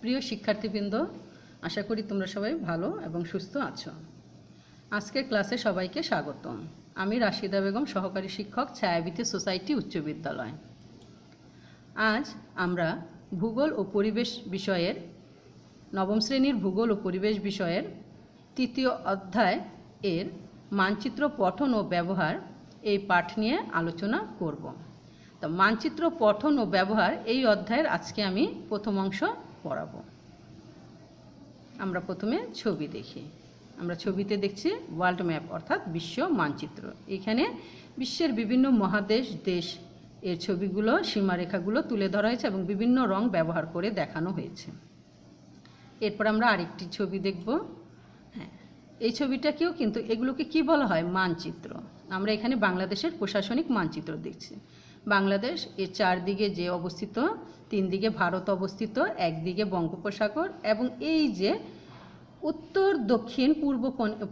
প্রিয় শিক্ষার্থীবৃন্দ, আশা করি তোমরা সবাই ভালো এবং সুস্থ আছো। আজকের ক্লাসে সবাইকে স্বাগতম। আমি রাশিদা বেগম, সহকারী শিক্ষক, ছায়াবীথি সোসাইটি উচ্চ বিদ্যালয়। আজ আমরা ভূগোল ও পরিবেশ বিষয়ের নবম শ্রেণীর ভূগোল ও পরিবেশ বিষয়ের তৃতীয় অধ্যায় এর মানচিত্র পঠন ও ব্যবহার এই পাঠ নিয়ে আলোচনা করব। তো মানচিত্র পঠন ও ব্যবহার এই অধ্যায়ের আজকে আমি প্রথম অংশ পড়াবো। আমরা প্রথমে ছবি দেখি। আমরা ছবিতে দেখছি ওয়ার্ল্ড ম্যাপ অর্থাৎ বিশ্ব মানচিত্র। এখানে বিশ্বের বিভিন্ন মহাদেশ, দেশ এর ছবিগুলো, সীমারেখাগুলো তুলে ধরা হয়েছে এবং বিভিন্ন রং ব্যবহার করে দেখানো হয়েছে। এরপর আমরা আরেকটি ছবি দেখব। হ্যাঁ, এই ছবিটাকেও কিন্তু এগুলোকে কি বলা হয়? মানচিত্র। আমরা এখানে বাংলাদেশের প্রশাসনিক মানচিত্র দেখছি। বাংলাদেশ এর চারদিকে যে অবস্থিত, তিন দিকে ভারত অবস্থিত, একদিকে বঙ্গোপসাগর এবং এই যে উত্তর দক্ষিণ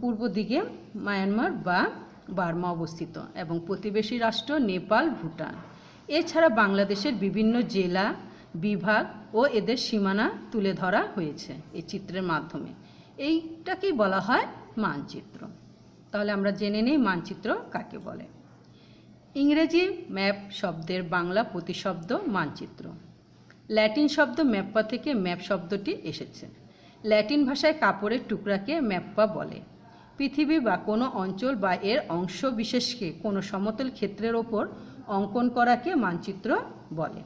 পূর্ব দিকে মায়ানমার বা বার্মা অবস্থিত এবং প্রতিবেশী রাষ্ট্র নেপাল, ভুটান। এছাড়া বাংলাদেশের বিভিন্ন জেলা, বিভাগ ও এদের সীমানা তুলে ধরা হয়েছে এই চিত্রের মাধ্যমে। এইটাকেই বলা হয় মানচিত্র। তাহলে আমরা জেনে নেই মানচিত্র কাকে বলে। ইংরেজি ম্যাপ শব্দের বাংলা প্রতিশব্দ মানচিত্র। ল্যাটিন শব্দ ম্যাপ্পা থেকে ম্যাপ শব্দটি এসেছে। ল্যাটিন ভাষায় কাপড়ের টুকরাকে ম্যাপ্পা বলে। পৃথিবী বা কোনো অঞ্চল বা এর অংশ বিশেষকে কোনো সমতল ক্ষেত্রের ওপর অঙ্কন করাকে মানচিত্র বলে।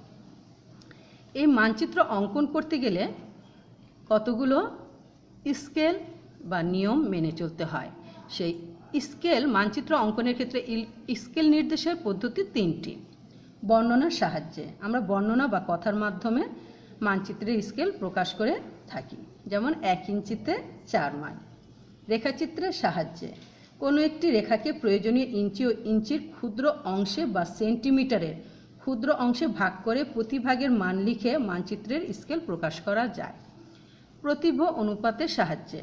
এই মানচিত্র অঙ্কন করতে গেলে কতগুলো স্কেল বা নিয়ম মেনে চলতে হয়। সেই স্কেল মানচিত্র অঙ্কনের ক্ষেত্রে স্কেল নির্দেশের পদ্ধতি তিনটি। বর্ণনার সাহায্যে আমরা বর্ণনা বা কথার মাধ্যমে মানচিত্রের স্কেল প্রকাশ করে থাকি, যেমন 1 ইঞ্চিতে 4 মাইল। রেখাচিত্রের সাহায্যে কোনো একটি রেখাকে প্রয়োজনীয় ইঞ্চি ও ইঞ্চির ক্ষুদ্র অংশে বা সেন্টিমিটারের ক্ষুদ্র অংশে ভাগ করে প্রতি ভাগের মান লিখে মানচিত্রের স্কেল প্রকাশ করা যায়। প্রতিভ অনুপাতের সাহায্যে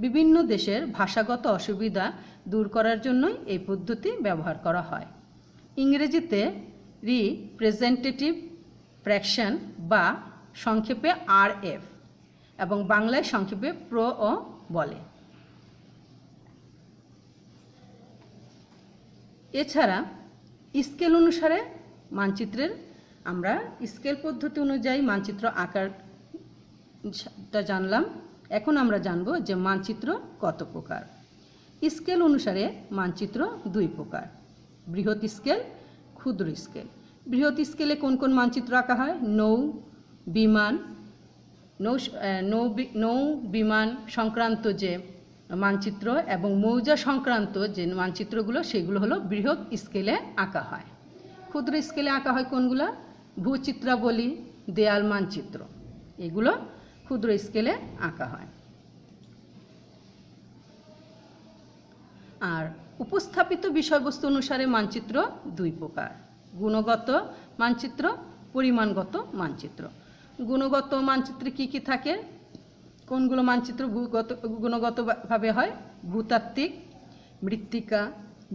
বিভিন্ন দেশের ভাষাগত অসুবিধা দূর করার জন্যই এই পদ্ধতি ব্যবহার করা হয়। ইংরেজিতে রিপ্রেজেন্টেটিভ ফ্র্যাকশন বা সংক্ষেপে RF এবং বাংলায় সংক্ষেপে প্রো বলে। এছাড়া স্কেল অনুসারে মানচিত্রের আমরা স্কেল পদ্ধতি অনুযায়ী মানচিত্র আকারটা জানলাম। এখন আমরা জানব যে মানচিত্র কত প্রকার। স্কেল অনুসারে মানচিত্র 2 প্রকার: বৃহৎ স্কেল, ক্ষুদ্র স্কেল। বৃহৎ স্কেলে কোন কোন মানচিত্র আঁকা হয়? নৌ বিমান সংক্রান্ত যে মানচিত্র এবং মৌজা সংক্রান্ত যে মানচিত্রগুলো, সেগুলো হলো বৃহৎ স্কেলে আঁকা হয়। ক্ষুদ্র স্কেলে আঁকা হয় কোনগুলো? ভূচিত্রাবলী, দেয়াল মানচিত্র, এগুলো ক্ষুদ্র স্কেলে আঁকা হয়। আর উপস্থাপিত বিষয়বস্তু অনুসারে মানচিত্র 2 প্রকার: গুণগত মানচিত্র, পরিমাণগত মানচিত্র। গুণগত মানচিত্রে কি কি থাকে? কোনগুলো মানচিত্র গুণগতভাবে হয়? ভূতাত্ত্বিক, মৃত্তিকা,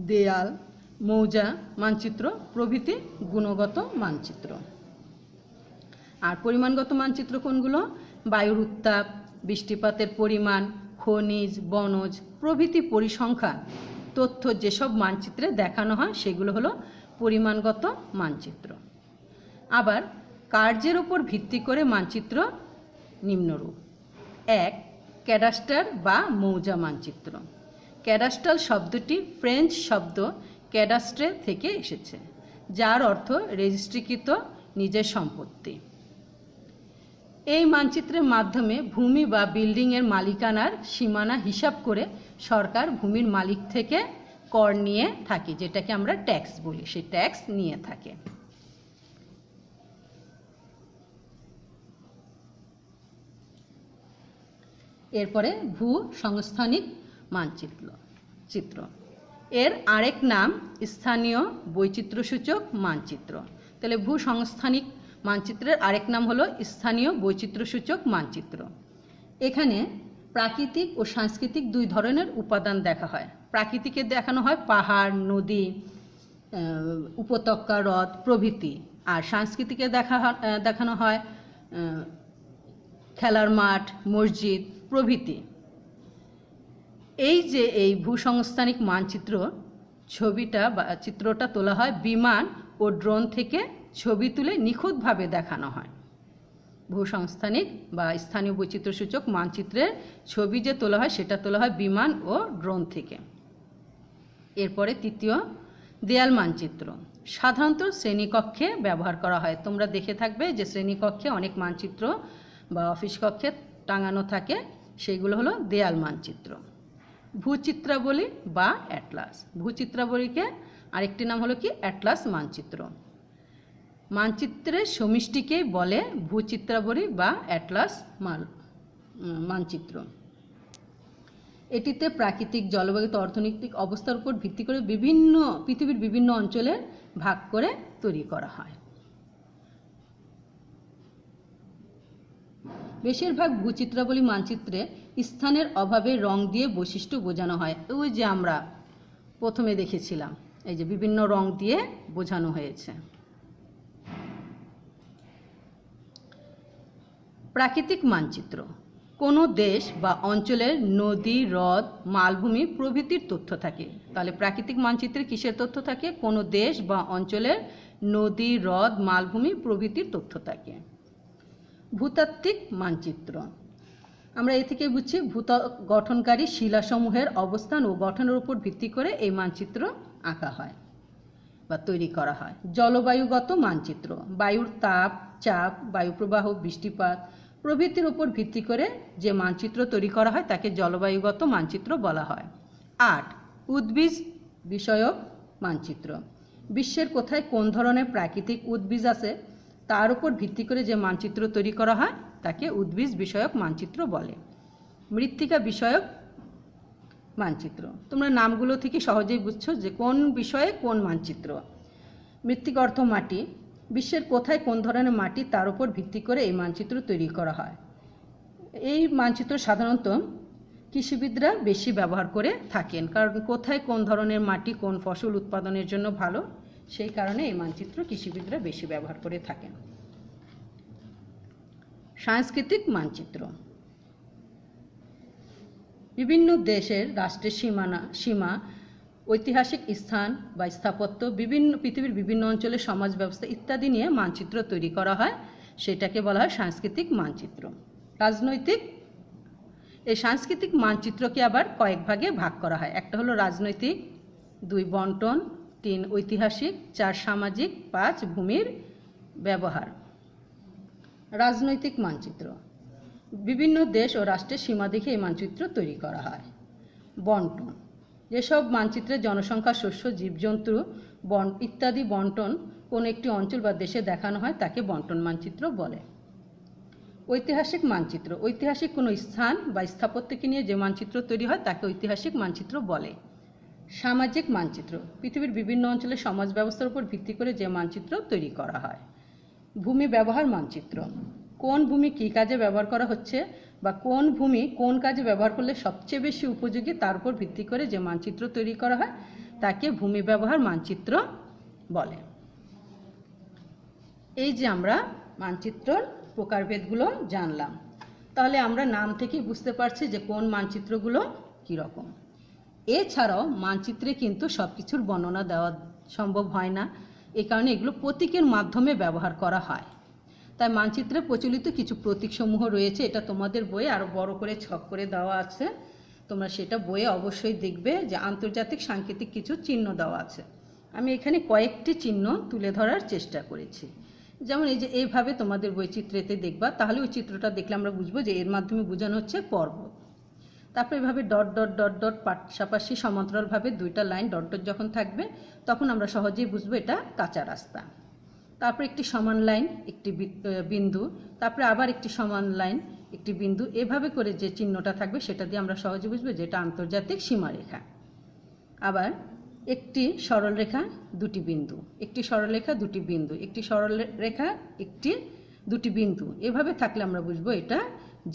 দেয়াল, মৌজা মানচিত্র প্রভৃতি গুণগত মানচিত্র। আর পরিমাণগত মানচিত্র কোনগুলো? বায়ুর উত্তাপ, বৃষ্টিপাতের পরিমাণ, খনিজ, বনজ প্রভৃতি পরিসংখ্যান তথ্য যেসব মানচিত্রে দেখানো হয় সেগুলো হলো পরিমাণগত মানচিত্র। আবার কার্যের উপর ভিত্তি করে মানচিত্র নিম্নরূপ: 1. ক্যাডাস্টার বা মৌজা মানচিত্র। ক্যাডাস্ট্রাল শব্দটি ফ্রেঞ্চ শব্দ ক্যাডাস্ট্রে থেকে এসেছে, যার অর্থ রেজিস্ট্রিকৃত নিজের সম্পত্তি। এই মানচিত্রের মাধ্যমে ভূমি বা বিল্ডিংয়ের মালিকানার সীমানা হিসাব করে সরকার ভূমির মালিক থেকে কর নিয়ে থাকে, যেটাকে আমরা ট্যাক্স বলি। সেই ট্যাক্স নিয়ে থাকে। এরপরে ভূ সংস্থানিক মানচিত্র। এর আরেক নাম স্থানীয় বৈচিত্র্যসূচক মানচিত্র। তাহলে ভূ সংস্থানিক মানচিত্রের আরেক নাম হলো স্থানীয় বৈচিত্র্যসূচক মানচিত্র। এখানে প্রাকৃতিক ও সাংস্কৃতিক 2 ধরনের উপাদান দেখা হয়। প্রাকৃতিকে দেখানো হয় পাহাড়, নদী, উপত্যকা, হ্রদ প্রভৃতি। আর সাংস্কৃতিকে দেখানো হয় খেলার মাঠ, মসজিদ প্রভৃতি। এই যে এই ভূসংস্থানিক মানচিত্র ছবিটা বা চিত্রটা তোলা হয় বিমান ও ড্রোন থেকে ছবি তুলে নিখুঁতভাবে দেখানো হয়। ভূসংস্থানিক বা স্থানীয় বৈচিত্র্যসূচক মানচিত্রের ছবি যে তোলা হয় সেটা তোলা হয় বিমান ও ড্রোন থেকে। এরপরে তৃতীয়, দেয়াল মানচিত্র। সাধারণত শ্রেণীকক্ষে ব্যবহার করা হয়। তোমরা দেখে থাকবে যে শ্রেণীকক্ষে অনেক মানচিত্র বা অফিস কক্ষে টাঙানো থাকে, সেগুলো হলো দেয়াল মানচিত্র। ভূচিত্রাবলী বা অ্যাটলাস। ভূচিত্রাবলীকে আরেকটি নাম হলো কি অ্যাটলাস মানচিত্র। মানচিত্রের সমষ্টিকেই বলে ভূচিত্রাবলী বা অ্যাটলাস মানচিত্র। এটিতে প্রাকৃতিক, জলবায়ু, অর্থনৈতিক অবস্থার উপর ভিত্তি করে পৃথিবীর বিভিন্ন অঞ্চলে ভাগ করে তৈরি করা হয়। বেশিরভাগ ভূচিত্রাবলী মানচিত্রে স্থানের অভাবে রং দিয়ে বৈশিষ্ট্য বোঝানো হয়। ওই যে আমরা প্রথমে দেখেছিলাম, এই যে বিভিন্ন রং দিয়ে বোঝানো হয়েছে। প্রাকৃতিক মানচিত্র। কোনো দেশ বা অঞ্চলের নদী, হ্রদ, মালভূমি প্রভৃতির তথ্য থাকে। তাহলে প্রাকৃতিক মানচিত্রে কিসের তথ্য থাকে? কোনো দেশ বা অঞ্চলের নদী, হ্রদ, মালভূমি প্রভৃতির তথ্য থাকে। ভূতাত্ত্বিক মানচিত্র। আমরা এ থেকে বুঝছি গঠনকারী শিলাসমূহের অবস্থান ও গঠনের উপর ভিত্তি করে এই মানচিত্র আঁকা হয় বা তৈরি করা হয়। জলবায়ুগত মানচিত্র। বায়ুর তাপ, চাপ, বায়ুপ্রবাহ, বৃষ্টিপাত প্রভৃতির উপর ভিত্তি করে যে মানচিত্র তৈরি করা হয় তাকে জলবায়ুগত মানচিত্র বলা হয়। 8. উদ্ভিদ বিষয়ক মানচিত্র। বিশ্বের কোথায় কোন ধরনের প্রাকৃতিক উদ্ভিদ আছে তার উপর ভিত্তি করে যে মানচিত্র তৈরি করা হয় তাকে উদ্ভিদ বিষয়ক মানচিত্র বলে। মৃত্তিকা বিষয়ক মানচিত্র। তোমরা নামগুলো থেকে সহজেই বুঝছো যে কোন বিষয়ে কোন মানচিত্র। মৃত্তিকা অর্থ মাটি। বিশ্বের কোথায় কোন ধরনের মাটি তার উপর ভিত্তি করে এই মানচিত্র তৈরি করা হয়। এই মানচিত্র সাধারণত কৃষিবিদরা বেশি ব্যবহার করে থাকেন, কারণ কোথায় কোন ধরনের মাটি কোন ফসল উৎপাদনের জন্য ভালো, সেই কারণে এই মানচিত্র কৃষিবিদরা বেশি ব্যবহার করে থাকেন। সাংস্কৃতিক মানচিত্র। বিভিন্ন দেশের রাষ্ট্রের সীমা, ঐতিহাসিক স্থান বা স্থাপত্য, পৃথিবীর বিভিন্ন অঞ্চলের সমাজ ব্যবস্থা ইত্যাদি নিয়ে মানচিত্র তৈরি করা হয়, সেটাকে বলা হয় সাংস্কৃতিক মানচিত্র। রাজনৈতিক। এই সাংস্কৃতিক মানচিত্রকে আবার কয়েক ভাগে ভাগ করা হয়। একটা হলো রাজনৈতিক, 2 বন্টন, 3 ঐতিহাসিক, 4 সামাজিক, 5 ভূমির ব্যবহার। রাজনৈতিক মানচিত্র। বিভিন্ন দেশ ও রাষ্ট্রের সীমা দেখে এই মানচিত্র তৈরি করা হয়। বন্টন। যেসব মানচিত্রে জনসংখ্যা, শস্য, জীবজন্তু ইত্যাদি বন্টন কোন একটি অঞ্চল বা দেশে দেখানো হয় তাকে বন্টন মানচিত্র বলে। ঐতিহাসিক মানচিত্র। ঐতিহাসিক কোনো স্থান বা স্থাপত্যকে নিয়ে যে মানচিত্র তৈরি হয় তাকে ঐতিহাসিক মানচিত্র বলে। সামাজিক মানচিত্র। পৃথিবীর বিভিন্ন অঞ্চলের সমাজ ব্যবস্থার উপর ভিত্তি করে যে মানচিত্র তৈরি করা হয়। ভূমি ব্যবহার মানচিত্র। কোন ভূমি কী কাজে ব্যবহার করা হচ্ছে বা কোন ভূমি কোন কাজে ব্যবহার করলে সবচেয়ে বেশি উপযোগী তার উপর ভিত্তি করে যে মানচিত্র তৈরি করা হয় তাকে ভূমি ব্যবহার মানচিত্র বলে। এই যে আমরা মানচিত্রর প্রকারভেদগুলো জানলাম, তাহলে আমরা নাম থেকেই বুঝতে পারছি যে কোন মানচিত্রগুলো কীরকম। এছাড়াও মানচিত্রে কিন্তু সব কিছুর বর্ণনা দেওয়া সম্ভব হয় না, এই কারণে এগুলো প্রতীকের মাধ্যমে ব্যবহার করা হয়। তাই মানচিত্রে প্রচলিত কিছু প্রতীকসমূহ রয়েছে, এটা তোমাদের বইয়ে আরও বড় করে ছক করে দেওয়া আছে, তোমরা সেটা বইয়ে অবশ্যই দেখবে যে আন্তর্জাতিক সাংকেতিক কিছু চিহ্ন দেওয়া আছে। আমি এখানে কয়েকটি চিহ্ন তুলে ধরার চেষ্টা করেছি। যেমন এই যে এইভাবে তোমাদের বৈচিত্র্যতে দেখবা, তাহলে ওই চিত্রটা দেখলে আমরা বুঝবো যে এর মাধ্যমে বোঝানো হচ্ছে পর্বত। তারপরে এভাবে ডট ডট ডট ডট পাশাপাশি সমান্তরালভাবে 2টা লাইন ডট ডট যখন থাকবে তখন আমরা সহজেই বুঝবো এটা কাঁচা রাস্তা। তারপর একটি সমান লাইন, একটি বিন্দু, তারপরে আবার একটি সমান লাইন, একটি বিন্দু, এভাবে করে যে চিহ্নটা থাকবে সেটা দিয়ে আমরা সহজে বুঝবো যে এটা আন্তর্জাতিক সীমারেখা। আবার একটি সরলরেখা, 2টি বিন্দু, একটি সরলরেখা, 2টি বিন্দু, একটি সরলরেখা, দুটি বিন্দু, এভাবে থাকলে আমরা বুঝবো এটা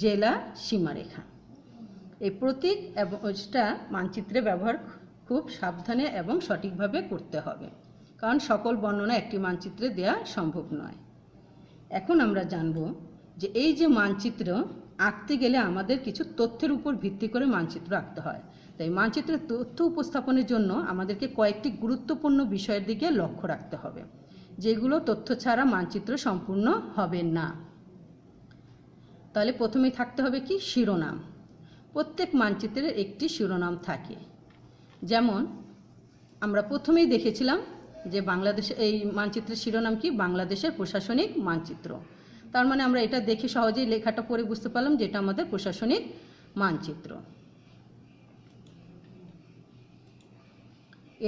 জেলা সীমারেখা। এই প্রতীক এবং এটা মানচিত্রে ব্যবহার খুব সাবধানে এবং সঠিকভাবে করতে হবে, কারণ সকল বর্ণনা একটি মানচিত্রে দেওয়া সম্ভব নয়। এখন আমরা জানব যে এই যে মানচিত্র আঁকতে গেলে আমাদের কিছু তথ্যের উপর ভিত্তি করে মানচিত্র আঁকতে হয়। তাই মানচিত্রের তথ্য উপস্থাপনের জন্য আমাদেরকে কয়েকটি গুরুত্বপূর্ণ বিষয়ের দিকে লক্ষ্য রাখতে হবে, যেগুলো তথ্য ছাড়া মানচিত্র সম্পূর্ণ হবে না। তাহলে প্রথমেই থাকতে হবে কি? শিরোনাম। প্রত্যেক মানচিত্রের একটি শিরোনাম থাকে। যেমন আমরা প্রথমেই দেখেছিলাম যে বাংলাদেশে এই মানচিত্রের শিরোনাম কি? বাংলাদেশের প্রশাসনিক মানচিত্র। তার মানে আমরা এটা দেখে সহজেই লেখাটা পড়ে বুঝতে পারলাম যে এটা আমাদের প্রশাসনিক মানচিত্র।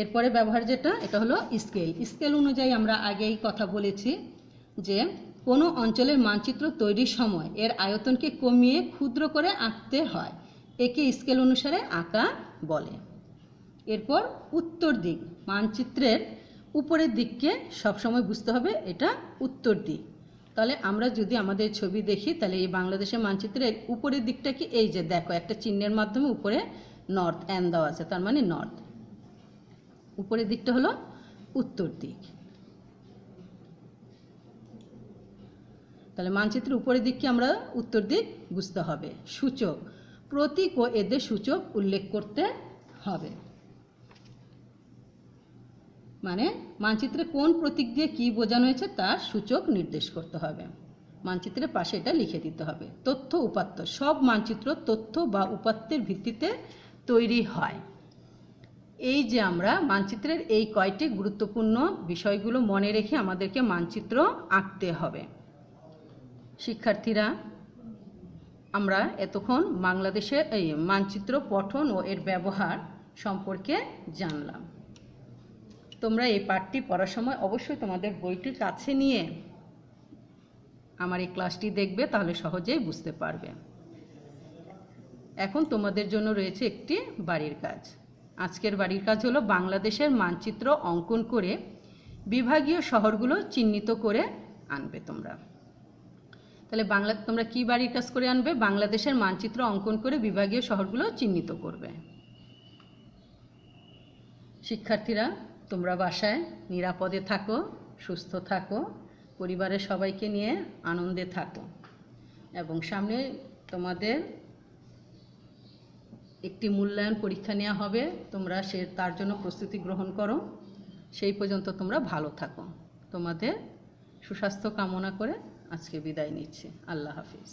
এরপরে ব্যবহার যেটা, এটা হলো স্কেল। স্কেল অনুযায়ী আমরা আগেই কথা বলেছি যে কোনো অঞ্চলের মানচিত্র তৈরির সময় এর আয়তনকে কমিয়ে ক্ষুদ্র করে আঁকতে হয়, একে স্কেল অনুসারে আঁকা বলে। এরপর উত্তর দিক। মানচিত্রের উপরের দিককে সবসময় বুঝতে হবে এটা উত্তর দিক। তাহলে আমরা যদি আমাদের ছবি দেখি তাহলে এই বাংলাদেশের মানচিত্রের উপরের দিকটা কি? এই যে দেখো একটা চিহ্নের মাধ্যমে উপরে নর্থ এন দেওয়া আছে, তার মানে নর্থ। উপরের দিকটা হলো উত্তর দিক। তাহলে মানচিত্রের উপরের দিককে আমরা উত্তর দিক বুঝতে হবে। সূচক, প্রতীক ও এদের সূচক উল্লেখ করতে হবে। মানে মানচিত্রে কোন প্রতীক দিয়ে কি বোঝানো হয়েছে তার সূচক নির্দেশ করতে হবে। মানচিত্রের পাশে এটা লিখে দিতে হবে। তথ্য উপাত্ত, সব মানচিত্র তথ্য বা উপাত্তের ভিত্তিতে তৈরি হয়। এই যে আমরা মানচিত্রের এই কয়টি গুরুত্বপূর্ণ বিষয়গুলো মনে রেখে আমাদেরকে মানচিত্র আঁকতে হবে। শিক্ষার্থীরা, আমরা এতক্ষণ বাংলাদেশের এই মানচিত্র পঠন ও এর ব্যবহার সম্পর্কে জানলাম। তোমরা এই পাঠটি পড়ার সময় অবশ্যই তোমাদের বইটির কাছে নিয়ে আমার এই ক্লাসটি দেখবে, তাহলে সহজেই বুঝতে পারবে। এখন তোমাদের জন্য রয়েছে একটি বাড়ির কাজ। আজকের বাড়ির কাজ হলো বাংলাদেশের মানচিত্র অঙ্কন করে বিভাগীয় শহরগুলো চিহ্নিত করে আনবে তোমরা। তাহলে তোমরা কি বাড়ির কাজ করে আনবে? বাংলাদেশের মানচিত্র অঙ্কন করে বিভাগীয় শহরগুলো চিহ্নিত করবে। শিক্ষার্থীরা, তোমরা বাসায় নিরাপদে থাকো, সুস্থ থাকো, পরিবারের সবাইকে নিয়ে আনন্দে থাকো এবং সামনে তোমাদের একটি মূল্যায়ন পরীক্ষা নেওয়া হবে। তোমরা তার জন্য প্রস্তুতি গ্রহণ করো। সেই পর্যন্ত তোমরা ভালো থাকো। তোমাদের সুস্বাস্থ্য কামনা করে আজকে বিদায় নিচ্ছি। আল্লাহ হাফিজ।